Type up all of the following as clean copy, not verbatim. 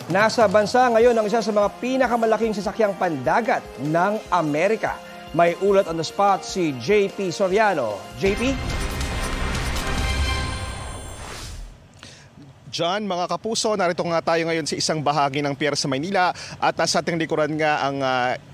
Nasa bansa ngayon ang isa sa mga pinakamalaking sasakyang pandagat ng Amerika. May ulat on the spot si JP Soriano. JP? John, mga kapuso, narito nga tayo ngayon sa isang bahagi ng Pier sa Maynila at nasa ating likuran nga ang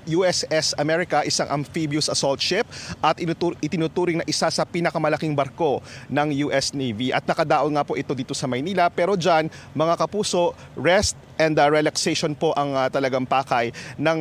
USS America, isang amphibious assault ship at itinuturing na isa sa pinakamalaking barko ng US Navy at nakadaon nga po ito dito sa Maynila. Pero John, mga kapuso, rest and relaxation po ang talagang pakay ng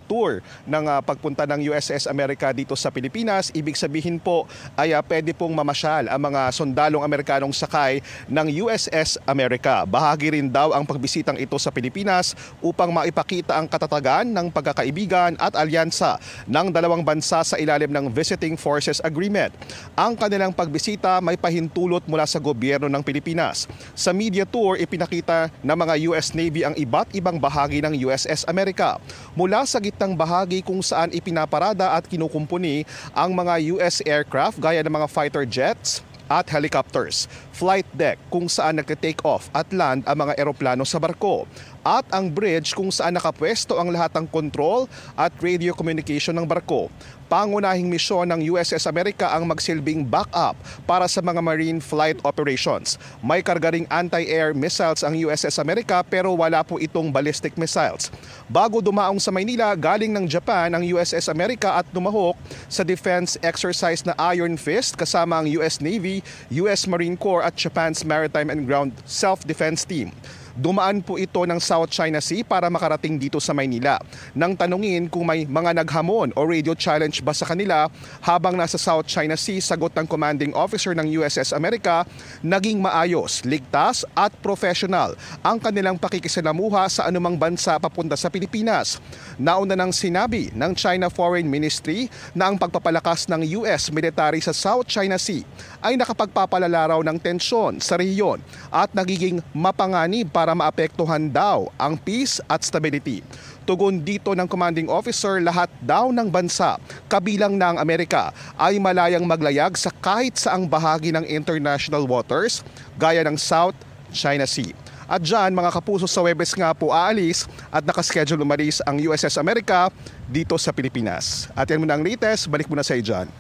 tour ng pagpunta ng USS America dito sa Pilipinas. Ibig sabihin po ay pwede pong mamasyal ang mga sundalong Amerikanong sakay ng USS America. Bahagi rin daw ang pagbisitang ito sa Pilipinas upang maipakita ang katatagan ng pagkakaibigan at alyansa ng dalawang bansa sa ilalim ng Visiting Forces Agreement. Ang kanilang pagbisita may pahintulot mula sa gobyerno ng Pilipinas. Sa media tour, ipinakita ng mga US Navy ang iba't ibang bahagi ng USS America. Mula sa gitnang bahagi kung saan ipinaparada at kinukumpuni ang mga US aircraft gaya ng mga fighter jets at helicopters, flight deck kung saan nagte-take off at land ang mga eroplano sa barko, at ang bridge kung saan nakapwesto ang lahat ng control at radio communication ng barko. Pangunahing misyon ng USS America ang magsilbing backup para sa mga marine flight operations. May karga ring anti-air missiles ang USS America pero wala po itong ballistic missiles. Bago dumaong sa Maynila, galing ng Japan ang USS America at lumahok sa defense exercise na Iron Fist kasama ang US Navy, US Marine Corps at Japan's Maritime and Ground Self-Defense Team. Dumaan po ito ng South China Sea para makarating dito sa Maynila. Nang tanungin kung may mga naghamon o radio challenge ba sa kanila habang nasa South China Sea, sagot ng commanding officer ng USS America, naging maayos, ligtas at professional ang kanilang pakikisalamuha sa anumang bansa papunta sa Pilipinas. Nauna nang sinabi ng China Foreign Ministry na ang pagpapalakas ng US military sa South China Sea ay nakapagpapalala raw ng tensyon sa rehiyon at nagiging mapanganib para maapektuhan daw ang peace at stability. Tugon dito ng commanding officer, lahat daw ng bansa, kabilang na ang Amerika, ay malayang maglayag sa kahit saang bahagi ng international waters gaya ng South China Sea. At dyan, mga kapuso, sa Webes nga po aalis at nakaschedule umalis ang USS America dito sa Pilipinas. At yan muna ang latest, balik muna sa iyo, John.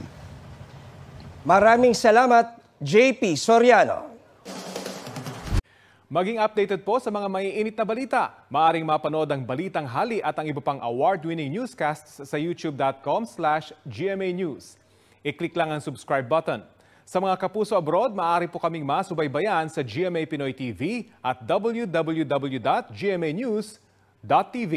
Maraming salamat, JP Soriano. Maging updated po sa mga maiinit na balita. Maaring mapanood ang Balitang Hali at ang iba pang award-winning newscasts sa youtube.com/GMA News. I-click lang ang subscribe button. Sa mga kapuso abroad, maaari po kaming masubaybayan sa GMA Pinoy TV at www.gmanews.tv.